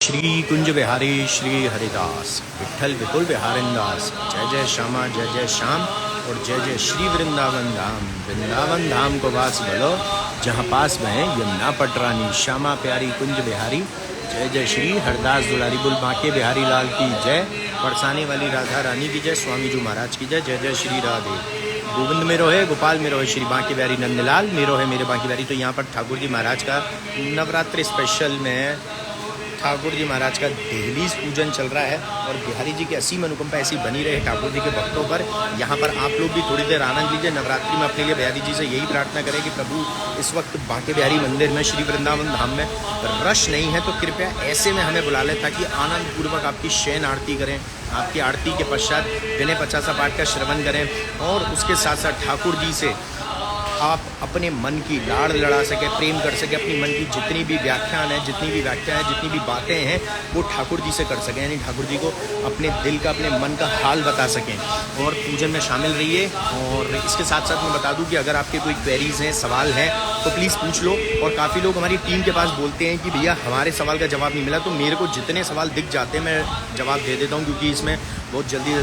श्री कुंज बिहारी श्री हरिदास विठल विपुल बिहारिंदास। जय जय श्यामा जय जय श्याम और जय जय श्री वृंदावन धाम। वृंदावन धाम को वास बोलो जहाँ पास में यमुना पटरानी। श्यामा प्यारी कुंज बिहारी। जय जय श्री हरदास दुलारी बुल बांके बिहारी लाल की जय। बरसाने वाली राधा रानी की जय। स्वामी जी महाराज की जय। जय जय श्री राधे। गोविंद में रोहे गोपाल में रोहे श्री बांके बिहारी नंदलाल में रोहे मेरे बांके बिहारी। तो यहाँ पर ठाकुर जी महाराज का नवरात्रि स्पेशल में ठाकुर जी महाराज का दहलीज पूजन चल रहा है और बिहारी जी की असीम अनुकंपा ऐसी बनी रहे ठाकुर जी के भक्तों पर। यहाँ पर आप लोग भी थोड़ी देर आनंद लीजिए। नवरात्रि में अपने लिए बिहारी जी से यही प्रार्थना करें कि प्रभु इस वक्त बांके बिहारी मंदिर में श्री वृंदावन धाम में रश नहीं है तो कृपया ऐसे में हमें बुला लें ताकि आनंद पूर्वक आपकी शयन आरती करें। आपकी आरती के पश्चात विनय पचासा पाठ का श्रवण करें और उसके साथ साथ ठाकुर जी से आप अपने मन की लाड़ लड़ा सके, प्रेम कर सके। अपनी मन की जितनी भी व्याख्यान है, जितनी भी बातें हैं वो ठाकुर जी से कर सकें, यानी ठाकुर जी को अपने दिल का, अपने मन का हाल बता सकें। और पूजन में शामिल रहिए। और इसके साथ साथ मैं बता दूं कि अगर आपके कोई क्वेरीज हैं, सवाल हैं तो प्लीज़ पूछ लो। और काफ़ी लोग हमारी टीम के पास बोलते हैं कि भैया हमारे सवाल का जवाब नहीं मिला, तो मेरे को जितने सवाल दिख जाते हैं मैं जवाब दे देता हूँ, क्योंकि इसमें बहुत जल्दी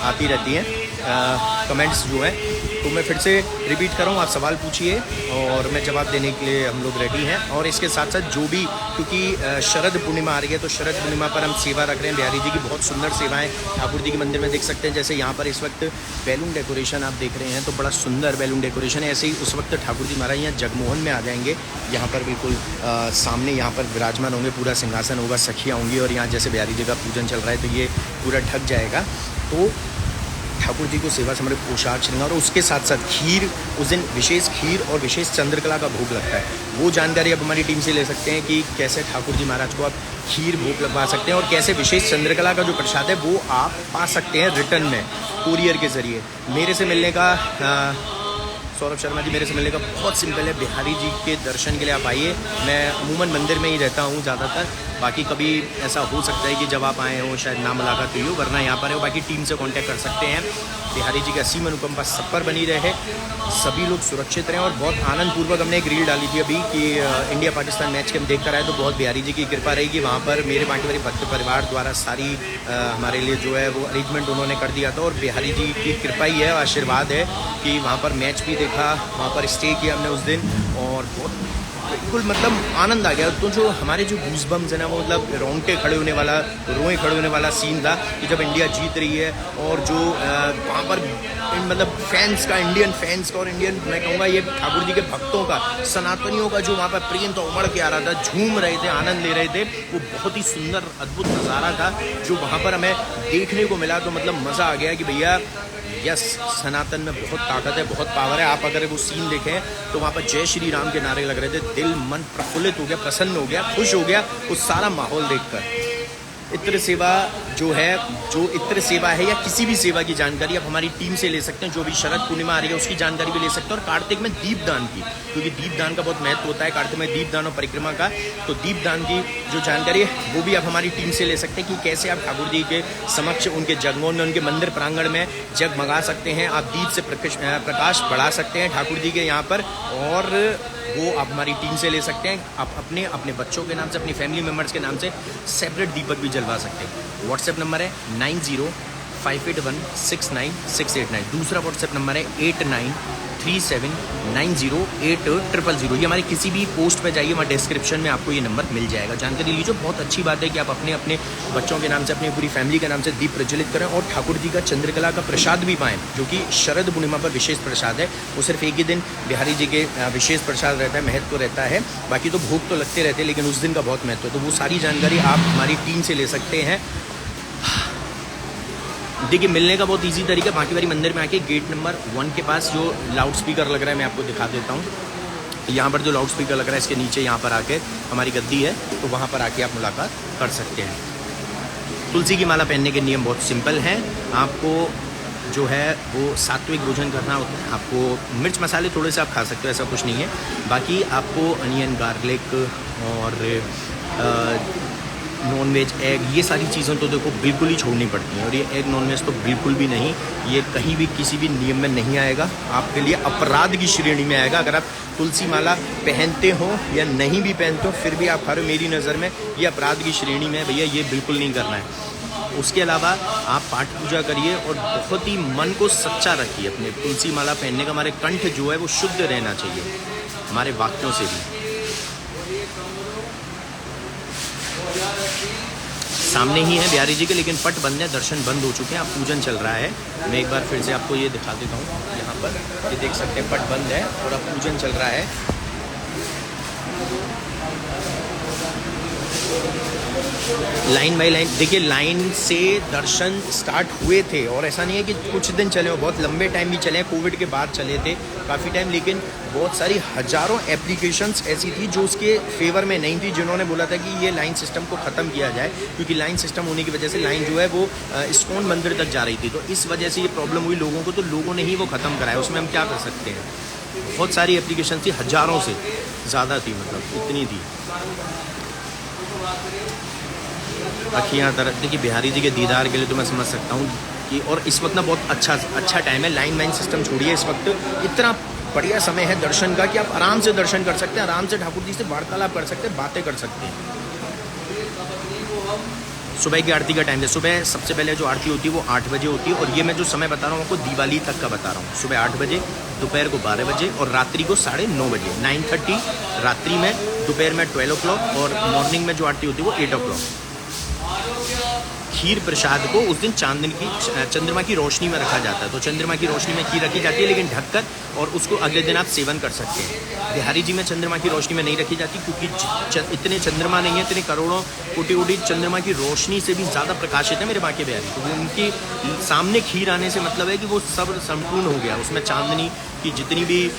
आती रहती हैं कमेंट्स जो है। तो मैं फिर से रिपीट कर रहा हूँ, आप सवाल पूछिए और मैं जवाब देने के लिए हम लोग रेडी हैं। और इसके साथ साथ जो भी, क्योंकि शरद पूर्णिमा आ रही है तो शरद पूर्णिमा पर हम सेवा रख रहे हैं। बिहारी जी की बहुत सुंदर सेवाएं ठाकुर जी के मंदिर में देख सकते हैं। जैसे यहाँ पर इस वक्त बैलून डेकोरेशन आप देख रहे हैं तो बड़ा सुंदर बैलून डेकोरेशन है। ऐसे ही उस वक्त ठाकुर जी महाराज यहाँ जगमोहन में आ जाएंगे। यहाँ पर बिल्कुल सामने यहाँ पर विराजमान होंगे, पूरा सिंहासन होगा, सखियाँ होंगी और यहाँ जैसे बिहारी जी का पूजन चल रहा है तो ये पूरा ढक जाएगा। तो ठाकुर जी को सेवा समर्पित पोशाक श्रृंगार और उसके साथ साथ खीर, उस दिन विशेष खीर और विशेष चंद्रकला का भोग लगता है। वो जानकारी आप हमारी टीम से ले सकते हैं कि कैसे ठाकुर जी महाराज को आप खीर भोग लगवा सकते हैं और कैसे विशेष चंद्रकला का जो प्रसाद है वो आप पा सकते हैं रिटर्न में कुरियर के ज़रिए। मेरे से मिलने का सौरभ शर्मा जी, मेरे से मिलने का बहुत सिंपल है। बिहारी जी के दर्शन के लिए आप आइए। मैं अमूमन मंदिर में ही रहता हूँ ज़्यादातर। बाकी कभी ऐसा हो सकता है कि जब आप आए हो शायद ना मुलाकात हुई हो, वरना यहाँ पर हो। बाकी टीम से कांटेक्ट कर सकते हैं। बिहारी जी की असीम अनुकंपा सब पर बनी रहे, सभी लोग सुरक्षित रहें। और बहुत आनंद पूर्वक हमने एक रील डाली थी अभी कि इंडिया पाकिस्तान मैच के हम देख कर आए तो बहुत बिहारी जी की कृपा रहेगी। वहाँ पर मेरे बांके बिहारी भक्त परिवार द्वारा सारी हमारे लिए जो है वो अरेंजमेंट उन्होंने कर दिया था और बिहारी जी की कृपा ही है, आशीर्वाद है कि वहाँ पर मैच भी देखा, वहाँ पर स्टे किया हमने उस दिन और बहुत बिल्कुल मतलब आनंद आ गया। तो जो हमारे जो गूज़बम्स है ना, वो मतलब रोंगटे खड़े होने वाला, रोए खड़े होने वाला सीन था कि जब इंडिया जीत रही है और जो वहाँ पर मतलब फैंस का, इंडियन फैंस का और इंडियन मैं कहूँगा ये ठाकुर जी के भक्तों का, सनातनियों का जो वहाँ पर प्रेम तो उमड़ के आ रहा था, झूम रहे थे, आनंद ले रहे थे। वो बहुत ही सुंदर अद्भुत नज़ारा था जो वहाँ पर हमें देखने को मिला। तो मतलब मज़ा आ गया कि भैया यस, सनातन में बहुत ताकत है, बहुत पावर है। आप अगर वो सीन देखें तो वहाँ पर जय श्री राम के नारे लग रहे थे। दिल मन प्रफुल्लित हो गया, प्रसन्न हो गया, खुश हो गया उस सारा माहौल देखकर। इत्र सेवा जो है, जो इत्र सेवा है या किसी भी सेवा की जानकारी आप हमारी टीम से ले सकते हैं। जो भी शरद पूर्णिमा आ रही है उसकी जानकारी भी ले सकते हैं और कार्तिक में दीपदान की, क्योंकि दीपदान का बहुत महत्व होता है कार्तिक में दीपदान और परिक्रमा का। तो दीपदान की जो जानकारी है वो भी आप हमारी टीम से ले सकते हैं कि कैसे आप ठाकुर जी के समक्ष उनके जगमोहन में, उनके मंदिर प्रांगण में जगमगा सकते हैं। आप दीप से प्रकाश बढ़ा सकते हैं ठाकुर जी के यहाँ पर और वो आप हमारी टीम से ले सकते हैं। आप अपने बच्चों के नाम से, अपनी फैमिली मेम्बर्स के नाम से सेपरेट दीपक भी जलवा सकते हैं। व्हाट्सएप नंबर है 9058169689। दूसरा व्हाट्सएप नंबर है 8937908000। ये हमारे किसी भी पोस्ट पे जाइए, वहाँ डिस्क्रिप्शन में आपको ये नंबर मिल जाएगा। जानकारी लीजिए। बहुत अच्छी बात है कि आप अपने बच्चों के नाम से, अपनी पूरी फैमिली के नाम से दीप प्रज्वलित करें और ठाकुर जी का चंद्रकला का प्रसाद भी पाएँ, जो कि शरद पूर्णिमा पर विशेष प्रसाद है। वो सिर्फ एक ही दिन बिहारी जी के विशेष प्रसाद रहता है, महत्व रहता है। बाकी तो भोग तो लगते रहते हैं लेकिन उस दिन का बहुत महत्व है। तो वो सारी जानकारी आप हमारी टीम से ले सकते हैं। देखिए, मिलने का बहुत इजी तरीका, बांके बिहारी मंदिर में आके गेट नंबर 1 के पास जो लाउड स्पीकर लग रहा है मैं आपको दिखा देता हूँ। यहाँ पर जो लाउड स्पीकर लग रहा है इसके नीचे यहाँ पर आके हमारी गद्दी है, तो वहाँ पर आके आप मुलाकात कर सकते हैं। तुलसी की माला पहनने के नियम बहुत सिंपल हैं। आपको जो है वो सात्विक भोजन करना होता है। आपको मिर्च मसाले थोड़े से आप खा सकते हो, ऐसा कुछ नहीं है। बाकी आपको अनियन, गार्लिक और नॉन वेज, एग, ये सारी चीज़ें तो देखो बिल्कुल ही छोड़नी पड़ती हैं। और ये एग नॉन वेज तो बिल्कुल भी नहीं, ये कहीं भी किसी भी नियम में नहीं आएगा, आपके लिए अपराध की श्रेणी में आएगा। अगर आप तुलसी माला पहनते हो या नहीं भी पहनते हो फिर भी आप खा रहे हो, मेरी नज़र में ये अपराध की श्रेणी में है भैया, ये बिल्कुल नहीं करना है। उसके अलावा आप पाठ पूजा करिए और बहुत ही मन को सच्चा रखिए अपने। तुलसी माला पहनने का हमारे कंठ जो है वो शुद्ध रहना चाहिए हमारे वाक्यों से भी। सामने ही है बिहारी जी के, लेकिन पट बंद है, दर्शन बंद हो चुके हैं, अब पूजन चल रहा है। मैं एक बार फिर से आपको ये दिखा देता हूँ। यहाँ पर ये देख सकते हैं पट बंद है और अब पूजन चल रहा है। लाइन बाई लाइन देखिए, लाइन से दर्शन स्टार्ट हुए थे और ऐसा नहीं है कि कुछ दिन चले हो, बहुत लंबे टाइम भी चले हैं, कोविड के बाद चले थे काफ़ी टाइम, लेकिन बहुत सारी हज़ारों एप्लीकेशंस ऐसी थी जो उसके फेवर में नहीं थी, जिन्होंने बोला था कि ये लाइन सिस्टम को ख़त्म किया जाए, क्योंकि लाइन सिस्टम होने की वजह से लाइन जो है वो इस्कॉन मंदिर तक जा रही थी। तो इस वजह से ये प्रॉब्लम हुई लोगों को, तो लोगों ने ही वो ख़त्म कराया, उसमें हम क्या कर सकते हैं। बहुत सारी एप्लीकेशन थी, हज़ारों से ज़्यादा थी, मतलब इतनी थी। अखियाँ तरफ देखिए, बिहारी जी के दीदार के लिए तो मैं समझ सकता हूँ कि, और इस वक्त ना बहुत अच्छा टाइम है, लाइन सिस्टम छोड़िए, इस वक्त इतना बढ़िया समय है दर्शन का कि आप आराम से दर्शन कर सकते हैं, आराम से ठाकुर जी से वार्तालाप कर सकते हैं, बातें कर सकते हैं। सुबह की आरती का टाइम है, सुबह सबसे पहले जो आरती होती है वो 8 बजे होती है, और ये मैं जो समय बता रहा हूँ आपको दिवाली तक का बता रहा हूँ। सुबह 8 बजे, दोपहर को 12 बजे और रात्रि को 9:30 बजे, 9:30 रात्रि में, दोपहर में 12 o'clock और मॉर्निंग में जो आरती होती है वो 8 o'clock। खीर प्रसाद को उस दिन चंद्रमा की रोशनी में रखा जाता है, तो चंद्रमा की रोशनी में खीर रखी जाती है, लेकिन ढककर, और उसको अगले दिन आप सेवन कर सकते हैं। बिहारी जी में चंद्रमा की रोशनी में नहीं रखी जाती, क्योंकि इतने चंद्रमा नहीं है, इतने करोड़ों कोटि चंद्रमा की रोशनी से भी ज़्यादा प्रकाशित है मेरे बाकी बिहारी, तो उनके सामने खीर आने से मतलब है कि वो सब संपूर्ण हो गया, उसमें चांदनी की जितनी भी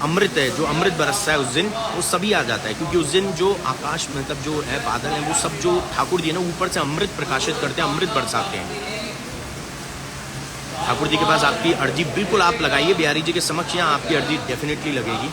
अमृत है, जो अमृत बरसता है उस दिन, वो सभी आ जाता है, क्योंकि उस दिन जो आकाश मतलब जो है बादल हैं वो सब जो ठाकुर जी है ना ऊपर से अमृत प्रकाशित करते हैं, अमृत बरसाते हैं। ठाकुर जी के पास आपकी अर्जी बिल्कुल आप लगाइए, बिहारी जी के समक्ष यहाँ आपकी अर्जी डेफिनेटली लगेगी।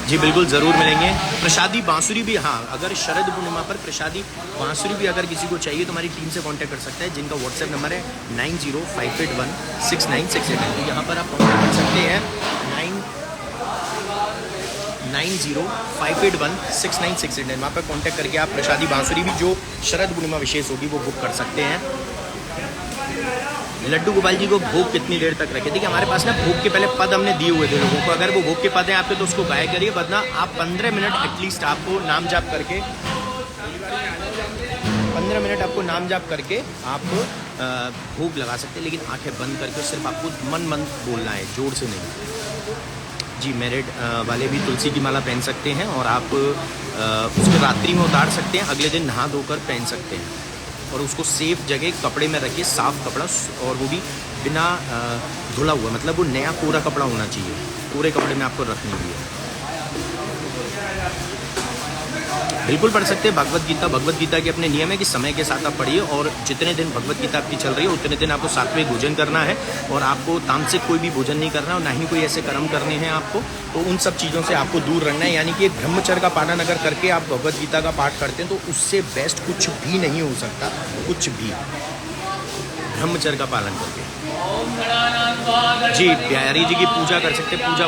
जी बिल्कुल ज़रूर मिलेंगे। प्रसादी बांसुरी भी, हाँ, अगर शरद पूर्णिमा पर प्रसादी बांसुरी भी अगर किसी को चाहिए तो हमारी टीम से कांटेक्ट कर सकता है, जिनका व्हाट्सएप नंबर है 9058169688। तो यहाँ पर आप कांटेक्ट कर सकते हैं 9058169688। वहाँ पर कांटेक्ट करके आप प्रसादी बांसुरी भी जो शरद पूर्णिमा विशेष होगी वो बुक कर सकते हैं। लड्डू गोपाल जी को भोग कितनी देर तक रखे? देखिए हमारे पास ना भोग के पहले पद हमने दिए हुए थे लोगों को, अगर वो भोग के पद हैं आपके तो उसको गाया करिए, वरना आप 15 मिनट एटलीस्ट आपको नाम जाप करके 15 मिनट आपको नाम जाप करके आप भोग लगा सकते हैं, लेकिन आंखें बंद करके सिर्फ आपको मन बोलना है, जोर से नहीं। जी मैरिड वाले भी तुलसी की माला पहन सकते हैं और आप उसको रात्रि में उतार सकते हैं, अगले दिन नहा धोकर पहन सकते हैं, और उसको सेफ जगह कपड़े में रखिए, साफ कपड़ा, और वो भी बिना धुला हुआ, मतलब वो नया कोरा कपड़ा होना चाहिए, पूरे कपड़े में आपको रखनी है। बिल्कुल पढ़ सकते हैं भगवत गीता के अपने नियम है कि समय के साथ आप पढ़िए, और जितने दिन भगवत गीता आपकी चल रही है उतने दिन आपको सात्विक भोजन करना है, और आपको तामसिक कोई भी भोजन नहीं करना, और ना ही कोई ऐसे कर्म करने हैं आपको, तो उन सब चीज़ों से आपको दूर रहना है। यानी कि एक ब्रह्मचर्य का पालन अगर करके आप भगवत गीता का पाठ करते हैं तो उससे बेस्ट कुछ भी नहीं हो सकता, कुछ भी, ब्रह्मचर्य का पालन करके। जी बिहारी जी की पूजा कर सकते हैं। पूजा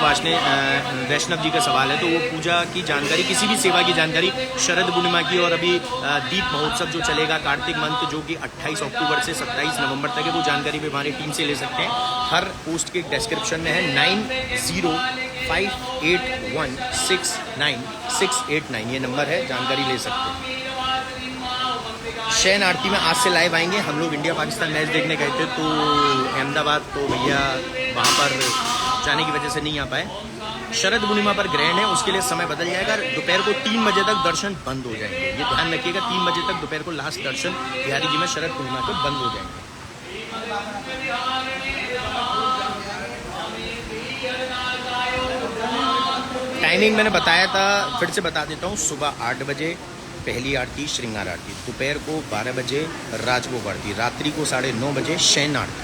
वैष्णव जी का सवाल है, तो वो पूजा की जानकारी, किसी भी सेवा की जानकारी शरद पूर्णिमा की, और अभी दीप महोत्सव जो चलेगा कार्तिक मंथ जो कि 28 अक्टूबर से 27 नवंबर तक है, वो जानकारी भी हमारी टीम से ले सकते हैं। हर पोस्ट के डिस्क्रिप्शन में है 9058169689 ये नंबर है, जानकारी ले सकते हैं। शयन आरती में आज से लाइव आएंगे हम लोग। इंडिया पाकिस्तान मैच देखने गए थे तो अहमदाबाद, तो भैया वहाँ पर जाने की वजह से नहीं आ पाए। शरद पूर्णिमा पर ग्रहण है, उसके लिए समय बदल जाएगा, दोपहर को 3 बजे तक दर्शन बंद हो जाएंगे, ये ध्यान रखिएगा। 3 बजे तक दोपहर को लास्ट दर्शन बिहारी जी में शरद पूर्णिमा के बंद हो जाएंगे। टाइमिंग मैंने बताया था, फिर से बता देता हूँ, सुबह 8 बजे, पहली आरती श्रृंगार आरती, दोपहर को 12 बजे राजभोग आरती, रात्रि को 9:30 बजे शयन आरती।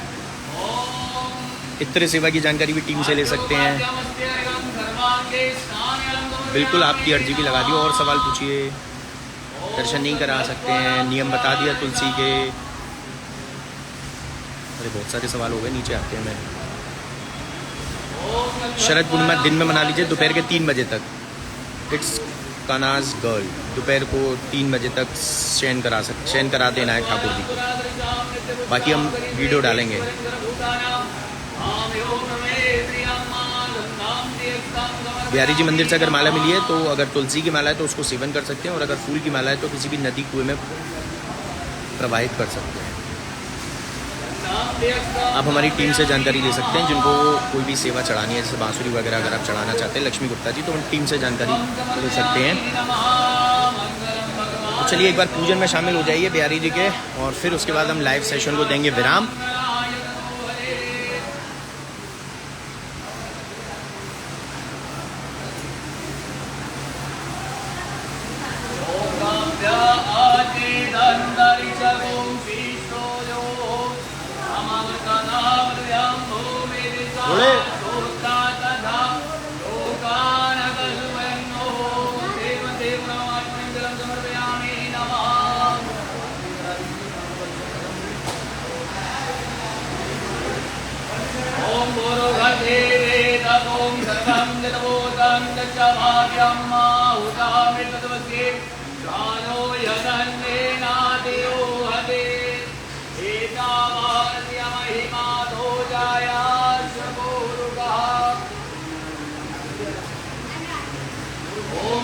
इत्र सेवा की जानकारी भी टीम से ले सकते हैं। बिल्कुल आपकी अर्जी भी लगा दी। और सवाल पूछिए। दर्शन नहीं करा सकते हैं, नियम बता दिया तुलसी के। अरे बहुत सारे सवाल हो गए, नीचे आते हैं। मैं शरद पूर्णिमा दिन में मना लीजिए, दोपहर के 3 बजे तक। इट्स कानाज गर्ल, दोपहर को 3 बजे तक शयन करा देना है ठाकुर जी को। बाकी हम वीडियो डालेंगे। बिहारी जी मंदिर से अगर माला मिली है तो अगर तुलसी की माला है तो उसको सेवन कर सकते हैं, और अगर फूल की माला है तो किसी भी नदी कुएं में प्रवाहित कर सकते हैं। आप हमारी टीम से जानकारी ले सकते हैं जिनको कोई भी सेवा चढ़ानी है, जैसे बांसुरी वगैरह अगर आप चढ़ाना चाहते हैं, लक्ष्मी गुप्ता जी, तो हम टीम से जानकारी ले सकते हैं। तो चलिए एक बार पूजन में शामिल हो जाइए बिहारी जी के, और फिर उसके बाद हम लाइव सेशन को देंगे विराम।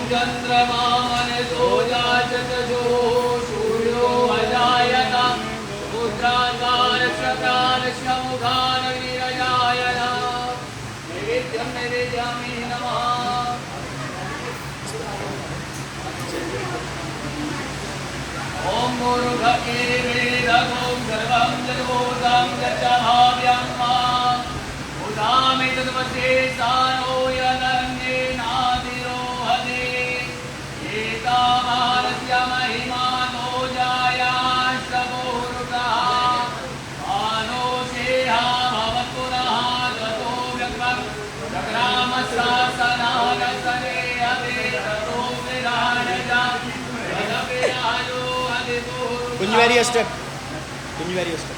चंद्रमा मनसो जाचतजो सूर्यो अजायत मुद्राकारशकालशमुखानविरजायत नैवेद्यं नैवेद्यामि नमः। ओम मुरुघके वेदगों सर्वं जगोदं गच्छाम्यं मां उदामि तद्वसे सानो यदन्ये नादिरो हदे एतावारस्य महिमानो जायाश्रवोरुकः मानोषेहा भवत्पुनः ततो व्यग्रं जग्रामशासनागसरे हदे ततो विराजजा जगविराजो कुंज वेरी स्टेप, कुंज वेरी स्टेप।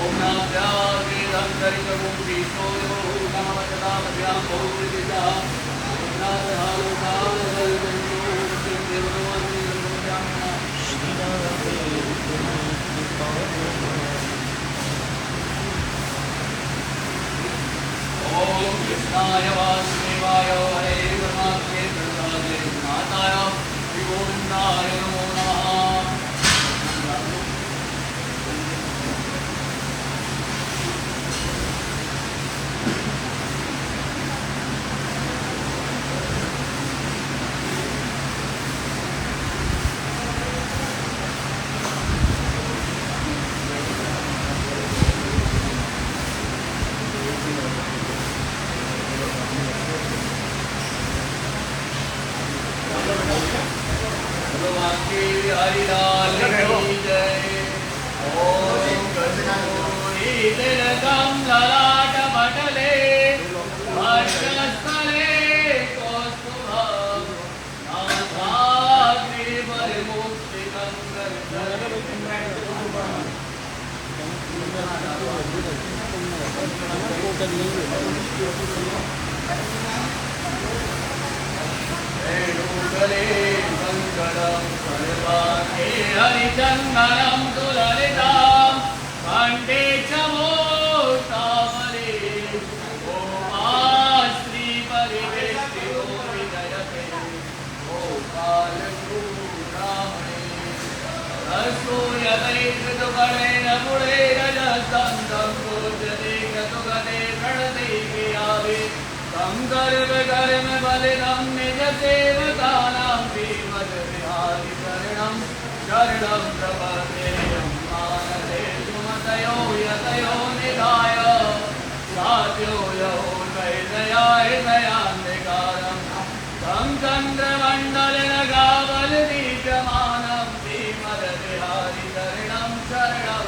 ओम नमः वेदं विष्णोयो नमः मध्यां बहुविदिता ओम नमः ओम कृष्णाय वासुदेवाय हरे परमात्मे प्रसादे माताय गोविंदाय नमो नमः। हरिलाल की जय। ओम कस्तूरी तिलकं ललाट पटले हर्षस्थले कौस्तुभं नासाग्रे परिमुक्तिकं मंगलम सर्वांगे हरिचंदनम तुललितां कंठे च मोष्टामले ओमाश्री परिवेष्टितो विजयते गोपालसूरामणे रसूयते कृतकर्णेन मुड़ेरजसंतं पूजते सर्व कर्म बलिदं निज सेवकानां श्रीमद् बिहारी शरणं शरणं प्रपद्येऽहं मानसे सुमतयो यतयो निधाय साध्यो यो दयाय दयान्धकारं तं चन्द्रमण्डलनगावलदीप्यमानं श्रीमद् बिहारी शरणं शरणं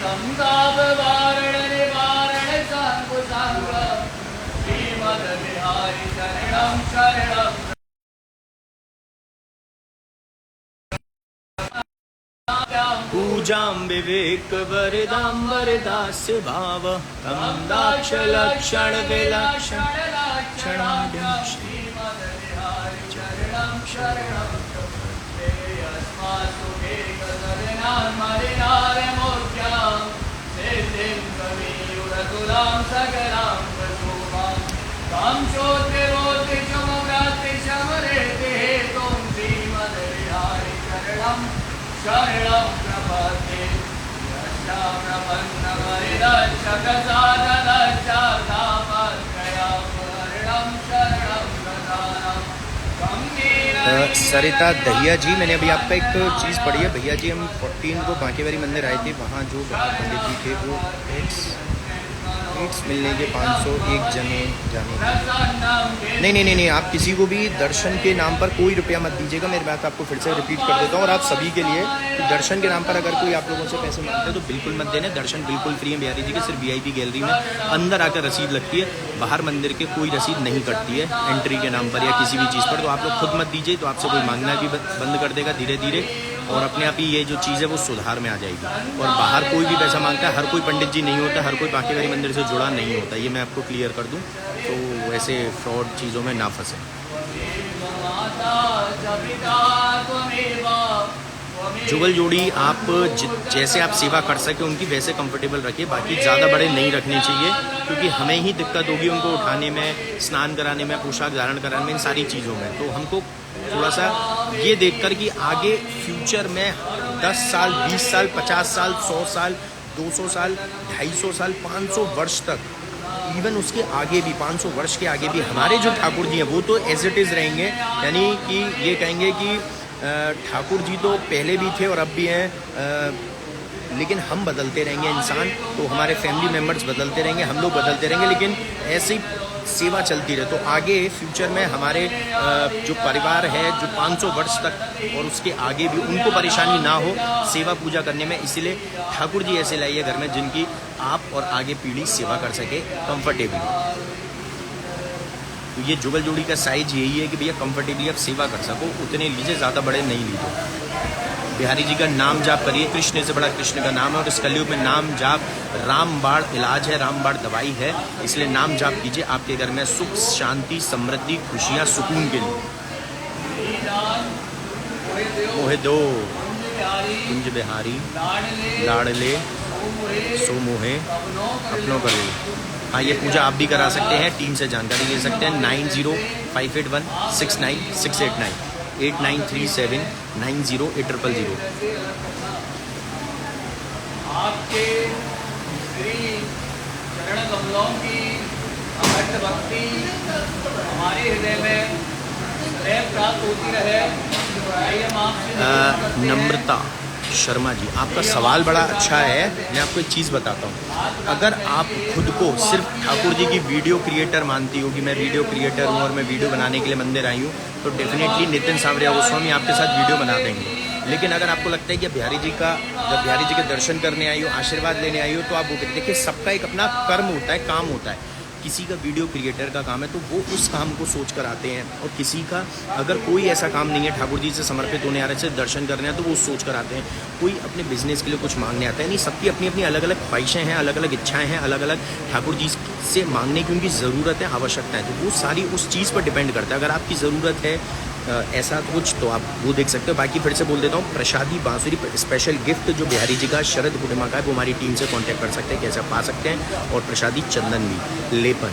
तं तापवारणनिवारणसङ्कुसङ्गं श्रीमद् बिहारी शरणं शरणं पूजां विवेक वरदां वरदास्य भाव तं दाक्ष लक्षण विलक्षण क्षणाढ्यं श्रीमद् बिहारी शरणं शरणं यस्मात् मलिनारमोख्यां सिद्धिं कवियुरतुलां सकलां प्रशोभां तं श्रोत्रिरोत्रिशमव्रात्रिशमरेति हेतुं श्रीमद् बिहारी शरणं शरणं प्रपद्ये यश्चाप्रपन्नवरिदच्छकसाधनश्चातापत्रयापहरणं शरणं प्रधानं सरिता दहिया जी, मैंने अभी आपका एक चीज़ पढ़ी है। भैया जी हम 14 को बांकेवारी मंदिर आए थे, वहाँ जो पंडित जी थे वो एड्स मिलने के 501 जने जाने नहीं, आप किसी को भी दर्शन के नाम पर कोई रुपया मत दीजिएगा। मेरी बात आपको फिर से रिपीट कर देता हूँ और आप सभी के लिए, तो दर्शन के नाम पर अगर कोई आप लोगों से पैसे मांगते हैं तो बिल्कुल मत देने। दर्शन बिल्कुल फ्री है बिहारी जी के, सिर्फ VIP गैलरी में अंदर आकर रसीद लगती है, बाहर मंदिर के कोई रसीद नहीं कटती है एंट्री के नाम पर या किसी भी चीज़ पर। तो आप लोग खुद मत दीजिए, तो आपसे कोई मांगना भी बंद कर देगा धीरे धीरे, और अपने आप ही ये जो चीज़ है वो सुधार में आ जाएगी। और बाहर कोई भी पैसा मांगता है, हर कोई पंडित जी नहीं होता, हर कोई बांकेवारी मंदिर से जुड़ा नहीं होता, ये मैं आपको क्लियर कर दूं, तो वैसे फ्रॉड चीज़ों में ना फंसे। जुगल जोड़ी आप जैसे आप सेवा कर सके उनकी वैसे कंफर्टेबल रखिए, बाकी ज़्यादा बड़े नहीं रखने चाहिए, क्योंकि हमें ही दिक्कत होगी उनको उठाने में, स्नान कराने में, पोशाक धारण कराने में, इन सारी चीज़ों में। तो हमको थोड़ा सा ये देखकर कि आगे फ्यूचर में 10 साल, 20 साल, 50 साल, 100 साल, 200 साल, 250 साल, 500 वर्ष तक, इवन उसके आगे भी 500 वर्ष के आगे भी हमारे जो ठाकुर जी हैं वो तो एज इट इज़ रहेंगे। यानी कि ये कहेंगे कि ठाकुर जी तो पहले भी थे और अब भी हैं, लेकिन हम बदलते रहेंगे इंसान, तो हमारे फैमिली मेम्बर्स बदलते रहेंगे, हम लोग बदलते रहेंगे, लेकिन ऐसे ही सेवा चलती रहे। तो आगे फ्यूचर में हमारे जो परिवार है जो 500 वर्ष तक और उसके आगे भी उनको परेशानी ना हो सेवा पूजा करने में, इसीलिए ठाकुर जी ऐसे लाइए घर में जिनकी आप और आगे पीढ़ी सेवा कर सके कंफर्टेबली। तो ये जुगल जोड़ी का साइज यही है कि भैया कंफर्टेबली आप सेवा कर सको, उतने लीजिए, ज़्यादा बड़े नहीं लीजिए। बिहारी जी का नाम जाप करिए, कृष्ण से बड़ा कृष्ण का नाम है, और इस कलयुग में नाम जाप रामबाण इलाज है, रामबाण दवाई है, इसलिए नाम जाप कीजिए आपके घर में सुख, शांति, समृद्धि, खुशियाँ, सुकून के लिए। मोहे दो कुंज बिहारी लाडले सो मोहे अपनों कर ले। हाँ, ये पूजा आप भी करा सकते हैं, टीम से जानकारी ले सकते हैं 9058169689 8937908000। आपके श्री चरण कमलों की अखंड भक्ति हमारे हृदय में सदैव प्राप्त होती रहे। नम्रता शर्मा जी, आपका सवाल बड़ा अच्छा है। मैं आपको एक चीज़ बताता हूँ, अगर आप खुद को सिर्फ ठाकुर जी की वीडियो क्रिएटर मानती हो कि मैं वीडियो क्रिएटर हूँ और मैं वीडियो बनाने के लिए मंदिर आई हूँ, तो डेफिनेटली नितिन सांवरिया गोस्वामी आपके साथ वीडियो बना देंगे। लेकिन अगर आपको लगता है कि बिहारी जी के दर्शन करने आई हो, आशीर्वाद लेने आई हो, तो आप वो देखिए, सबका एक अपना कर्म होता है, काम होता है। किसी का वीडियो क्रिएटर का काम है तो वो उस काम को सोच कर आते हैं, और किसी का अगर कोई ऐसा काम नहीं है, ठाकुर जी से समर्पित होने आ रहे, सिर्फ दर्शन करने हैं, तो वो सोच कर आते हैं। कोई अपने बिजनेस के लिए कुछ मांगने आता है, नहीं, सबकी अपनी अपनी अलग अलग ख्वाहिशें हैं, अलग अलग इच्छाएं हैं, अलग अलग ठाकुर जी से मांगने की उनकी ज़रूरत है, आवश्यकता है, तो वो सारी उस चीज़ पर डिपेंड करता है। अगर आपकी ज़रूरत है ऐसा कुछ, तो आप वो देख सकते हो। बाकी फिर से बोल देता हूँ, प्रसादी बांसुरी स्पेशल गिफ्ट जो बिहारी जी का शरद पूर्णिमा का है, वो हमारी टीम से कांटेक्ट कर सकते हैं, कैसे पा सकते हैं। और प्रसादी चंदन भी लेपन